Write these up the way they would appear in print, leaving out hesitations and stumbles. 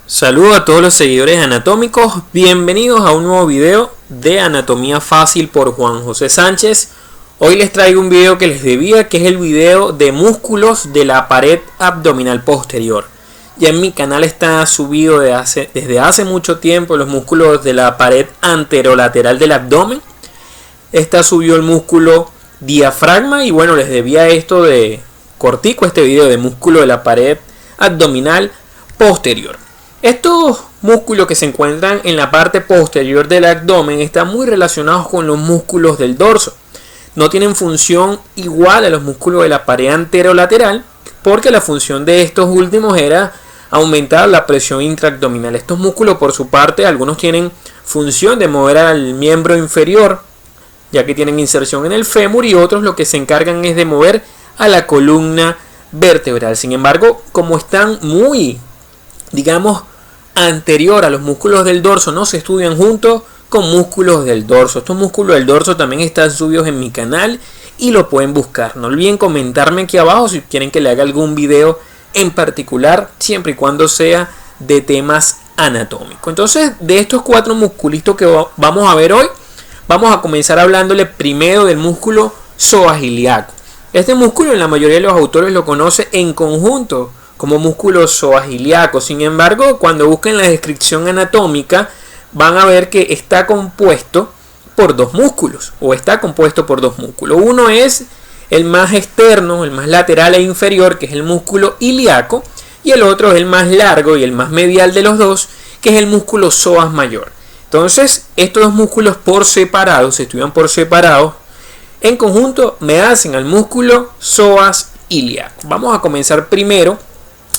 Saludos a todos los seguidores anatómicos, bienvenidos a un nuevo video de Anatomía Fácil por Juan José Sánchez. Hoy les traigo un video que les debía, que es el video de músculos de la pared abdominal posterior. Ya en mi canal está subido desde hace mucho tiempo los músculos de la pared anterolateral del abdomen. Está subido el músculo diafragma y bueno, les debía esto de cortico, este video de músculo de la pared abdominal posterior. Estos músculos que se encuentran en la parte posterior del abdomen están muy relacionados con los músculos del dorso. No tienen función igual a los músculos de la pared anterolateral, porque la función de estos últimos era aumentar la presión intraabdominal. Estos músculos, por su parte, algunos tienen función de mover al miembro inferior, ya que tienen inserción en el fémur, y otros lo que se encargan es de mover a la columna vertebral. Sin embargo, como están muy, anterior a los músculos del dorso, no se estudian juntos con músculos del dorso. Estos músculos del dorso también están subidos en mi canal y lo pueden buscar. No olviden comentarme aquí abajo si quieren que le haga algún video en particular, siempre y cuando sea de temas anatómicos. Entonces, de estos cuatro musculitos que vamos a ver hoy, vamos a comenzar hablándole primero del músculo psoas ilíaco. Este músculo, en la mayoría de los autores lo conoce en conjunto como músculo psoas ilíaco. Sin embargo, cuando busquen la descripción anatómica, van a ver que está compuesto por dos músculos, Uno es el más externo, el más lateral e inferior, que es el músculo ilíaco, y el otro es el más largo y el más medial de los dos, que es el músculo psoas mayor. Entonces, estos dos músculos por separado, se estudian por separado, en conjunto me hacen al músculo psoas ilíaco. Vamos a comenzar primero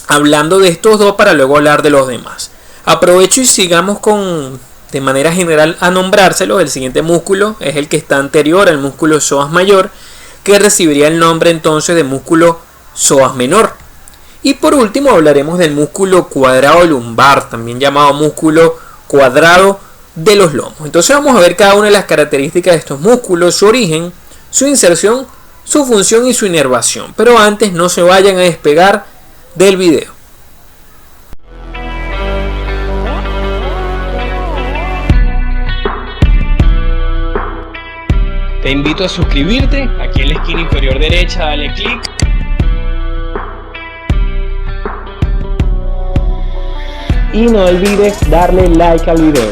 hablando de estos dos para luego hablar de los demás. Aprovecho y sigamos de manera general a nombrárselos. El siguiente músculo es el que está anterior al músculo psoas mayor, que recibiría el nombre entonces de músculo psoas menor. Y por último hablaremos del músculo cuadrado lumbar, también llamado músculo cuadrado de los lomos. Entonces vamos a ver cada una de las características de estos músculos, su origen, su inserción, su función y su inervación. Pero antes no se vayan a despegar del video. Te invito a suscribirte, aquí en la esquina inferior derecha dale clic. Y no olvides darle like al video.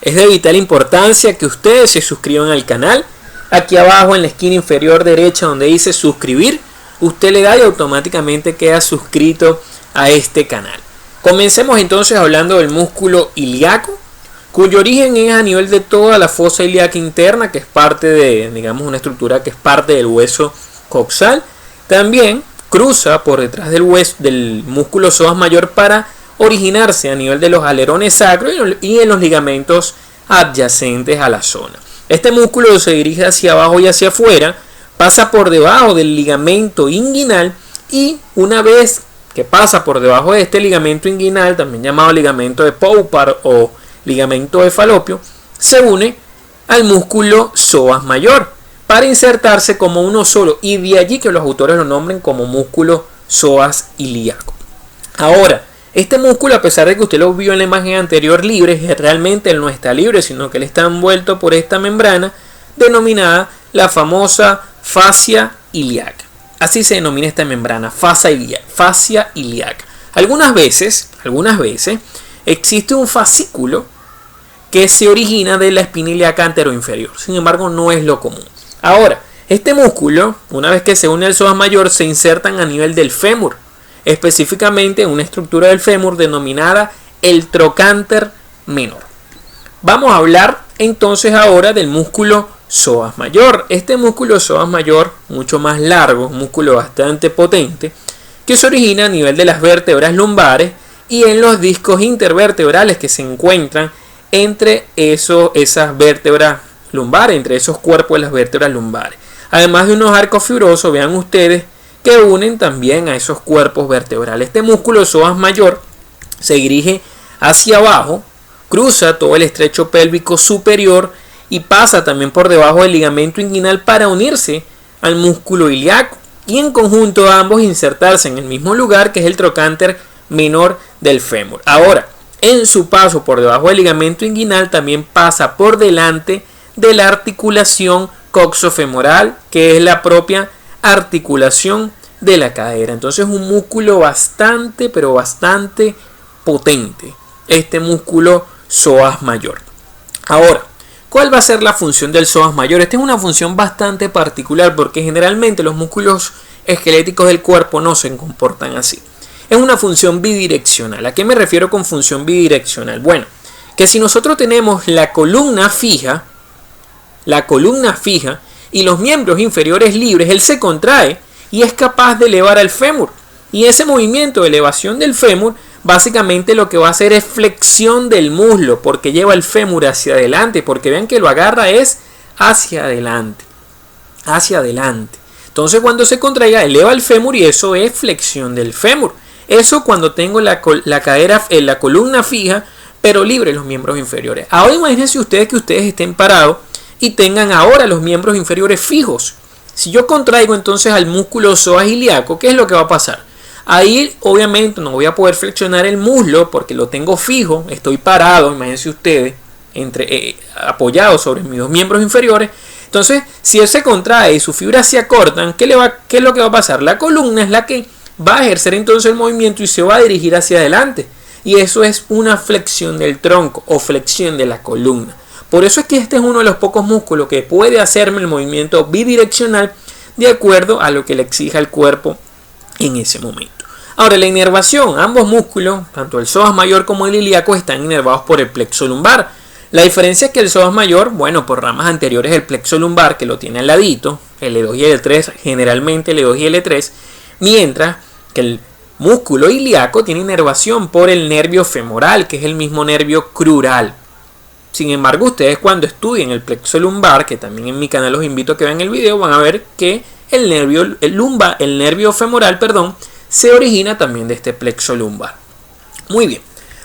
Es de vital importancia que ustedes se suscriban al canal. Aquí abajo en la esquina inferior derecha donde dice suscribir, usted le da y automáticamente queda suscrito a este canal. Comencemos entonces hablando del músculo ilíaco, cuyo origen es a nivel de toda la fosa ilíaca interna, que es parte de, una estructura que es parte del hueso coxal. También cruza por detrás del hueso del músculo psoas mayor para originarse a nivel de los alerones sacros y en los ligamentos adyacentes a la zona. Este músculo se dirige hacia abajo y hacia afuera, pasa por debajo del ligamento inguinal, y una vez que pasa por debajo de este ligamento inguinal, también llamado ligamento de Poupart o ligamento de Falopio, se une al músculo psoas mayor para insertarse como uno solo, y de allí que los autores lo nombren como músculo psoas ilíaco. Ahora, este músculo, a pesar de que usted lo vio en la imagen anterior libre, realmente él no está libre, sino que él está envuelto por esta membrana denominada la famosa fascia ilíaca. Así se denomina esta membrana, fascia ilíaca. Algunas veces existe un fascículo que se origina de la espina ilíaca anteroinferior. Sin embargo, no es lo común. Ahora, este músculo, una vez que se une al psoas mayor, se insertan a nivel del fémur, específicamente en una estructura del fémur denominada el trocánter menor. Vamos a hablar entonces ahora del músculo psoas mayor. Este músculo psoas mayor, mucho más largo, un músculo bastante potente, que se origina a nivel de las vértebras lumbares y en los discos intervertebrales que se encuentran entre esas vértebras lumbares, entre esos cuerpos de las vértebras lumbares. Además de unos arcos fibrosos, vean ustedes, que unen también a esos cuerpos vertebrales. Este músculo psoas mayor se dirige hacia abajo, cruza todo el estrecho pélvico superior y pasa también por debajo del ligamento inguinal para unirse al músculo ilíaco y en conjunto ambos insertarse en el mismo lugar, que es el trocánter menor del fémur. Ahora, en su paso por debajo del ligamento inguinal también pasa por delante de la articulación coxofemoral, que es la propia articulación de la cadera. Entonces un músculo bastante, pero bastante potente, este músculo psoas mayor. Ahora, ¿cuál va a ser la función del psoas mayor? Esta es una función bastante particular porque generalmente los músculos esqueléticos del cuerpo no se comportan así. Es una función bidireccional. ¿A qué me refiero con función bidireccional? Bueno, que si nosotros tenemos la columna fija y los miembros inferiores libres, él se contrae y es capaz de elevar al fémur. Y ese movimiento de elevación del fémur básicamente lo que va a hacer es flexión del muslo, porque lleva el fémur hacia adelante, porque vean que lo agarra es hacia adelante. Entonces cuando se contraiga eleva el fémur y eso es flexión del fémur. Eso cuando tengo la cadera en la columna fija, pero libre los miembros inferiores. Ahora imagínense ustedes que ustedes estén parados y tengan ahora los miembros inferiores fijos. Si yo contraigo entonces al músculo psoas ilíaco, ¿qué es lo que va a pasar? Ahí obviamente no voy a poder flexionar el muslo porque lo tengo fijo, estoy parado, imagínense ustedes, apoyado sobre mis dos miembros inferiores. Entonces, si él se contrae y sus fibras se acortan, ¿qué es lo que va a pasar? La columna es la que va a ejercer entonces el movimiento y se va a dirigir hacia adelante. Y eso es una flexión del tronco o flexión de la columna. Por eso es que este es uno de los pocos músculos que puede hacerme el movimiento bidireccional de acuerdo a lo que le exija el cuerpo en ese momento. Ahora, la inervación, ambos músculos, tanto el psoas mayor como el ilíaco, están inervados por el plexo lumbar. La diferencia es que el psoas mayor, bueno, por ramas anteriores del plexo lumbar, que lo tiene al ladito, L2 y L3, generalmente L2 y L3, mientras que el músculo ilíaco tiene inervación por el nervio femoral, que es el mismo nervio crural. Sin embargo, ustedes cuando estudien el plexo lumbar, que también en mi canal los invito a que vean el video, van a ver que el nervio femoral, se origina también de este plexo lumbar. Muy bien.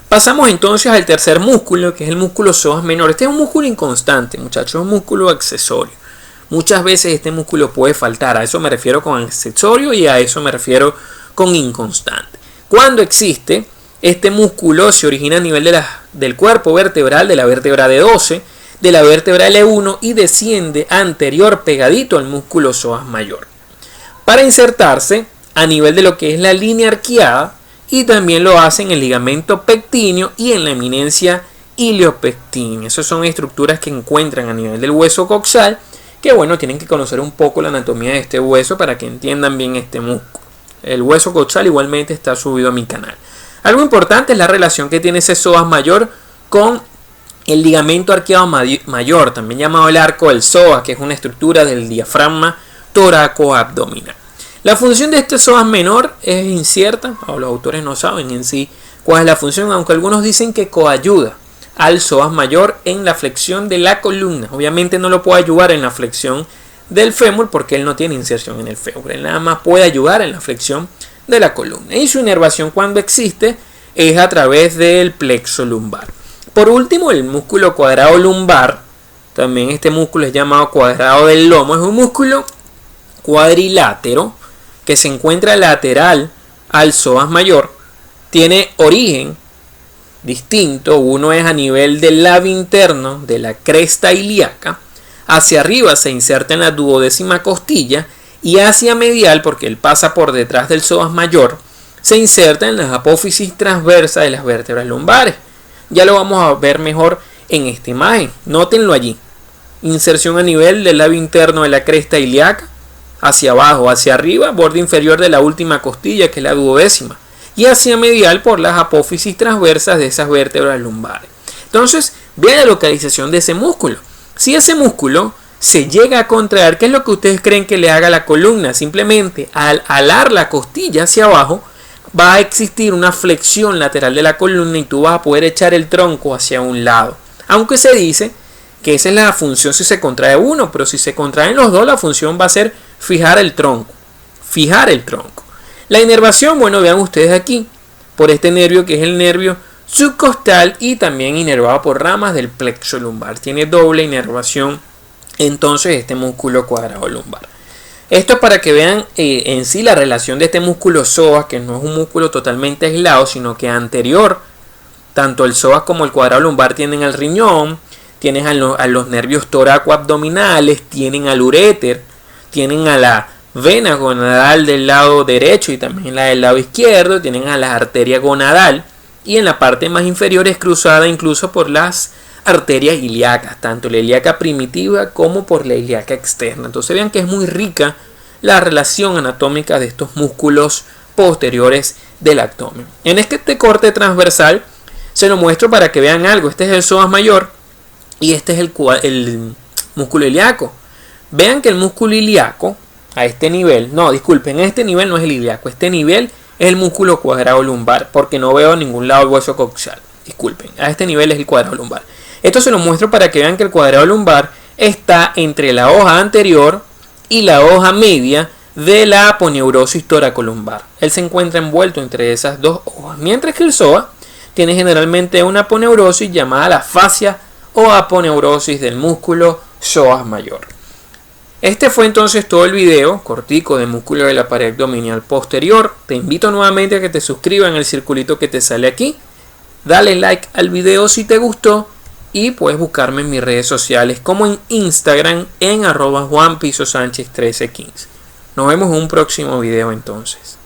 Pasamos entonces al tercer músculo, que es el músculo psoas menor. Este es un músculo inconstante, muchachos, es un músculo accesorio. Muchas veces este músculo puede faltar, a eso me refiero con accesorio y a eso me refiero con inconstante. Cuando existe, este músculo se origina a nivel del cuerpo vertebral, de la vértebra D12, de la vértebra L1 y desciende anterior pegadito al músculo psoas mayor, para insertarse a nivel de lo que es la línea arqueada, y también lo hace en el ligamento pectíneo y en la eminencia iliopectínea. Esas son estructuras que encuentran a nivel del hueso coxal, que bueno, tienen que conocer un poco la anatomía de este hueso para que entiendan bien este músculo. El hueso coxal igualmente está subido a mi canal. Algo importante es la relación que tiene ese psoas mayor con el ligamento arqueado mayor, también llamado el arco del psoas, que es una estructura del diafragma toracoabdominal. La función de este psoas menor es incierta, o los autores no saben en sí cuál es la función, aunque algunos dicen que coayuda al psoas mayor en la flexión de la columna. Obviamente no lo puede ayudar en la flexión del fémur porque él no tiene inserción en el fémur, él nada más puede ayudar en la flexión de la columna. Y su inervación cuando existe es a través del plexo lumbar. Por último, el músculo cuadrado lumbar, también este músculo es llamado cuadrado del lomo, es un músculo cuadrilátero que se encuentra lateral al psoas mayor, tiene origen distinto. Uno es a nivel del labio interno de la cresta ilíaca, hacia arriba se inserta en la duodécima costilla y hacia medial, porque él pasa por detrás del psoas mayor, se inserta en las apófisis transversas de las vértebras lumbares. Ya lo vamos a ver mejor en esta imagen, nótenlo allí. Inserción a nivel del labio interno de la cresta ilíaca, hacia abajo, hacia arriba, borde inferior de la última costilla, que es la duodécima, y hacia medial por las apófisis transversas de esas vértebras lumbares. Entonces, vean la localización de ese músculo. Si ese músculo se llega a contraer, ¿qué es lo que ustedes creen que le haga a la columna? Simplemente al alar la costilla hacia abajo, va a existir una flexión lateral de la columna y tú vas a poder echar el tronco hacia un lado. Aunque se dice que esa es la función si se contrae uno, pero si se contraen los dos, la función va a ser fijar el tronco. La inervación, bueno, vean ustedes aquí, por este nervio que es el nervio subcostal y también inervado por ramas del plexo lumbar. Tiene doble inervación entonces este músculo cuadrado lumbar. Esto es para que vean en sí la relación de este músculo psoas, que no es un músculo totalmente aislado, sino que anterior, tanto el psoas como el cuadrado lumbar tienen al riñón, tienen a los nervios torácico-abdominales, tienen al uréter, tienen a la vena gonadal del lado derecho y también la del lado izquierdo, tienen a la arteria gonadal, y en la parte más inferior es cruzada incluso por las arterias ilíacas, tanto la ilíaca primitiva como por la ilíaca externa. Entonces vean que es muy rica la relación anatómica de estos músculos posteriores del abdomen. En este corte transversal se lo muestro para que vean algo. Este es el psoas mayor y este es el músculo ilíaco. Vean que el músculo ilíaco a este nivel, no, disculpen, este nivel no es el ilíaco, este nivel es el músculo cuadrado lumbar, porque no veo en ningún lado el hueso coxal. Disculpen, a este nivel es el cuadrado lumbar. Esto se lo muestro para que vean que el cuadrado lumbar está entre la hoja anterior y la hoja media de la aponeurosis toracolumbar. Él se encuentra envuelto entre esas dos hojas, mientras que el psoas tiene generalmente una aponeurosis llamada la fascia o aponeurosis del músculo psoas mayor. Este fue entonces todo el video cortico de músculo de la pared abdominal posterior. Te invito nuevamente a que te suscribas en el circulito que te sale aquí. Dale like al video si te gustó y puedes buscarme en mis redes sociales como en Instagram en @JuanPisoSánchez1315. Nos vemos en un próximo video entonces.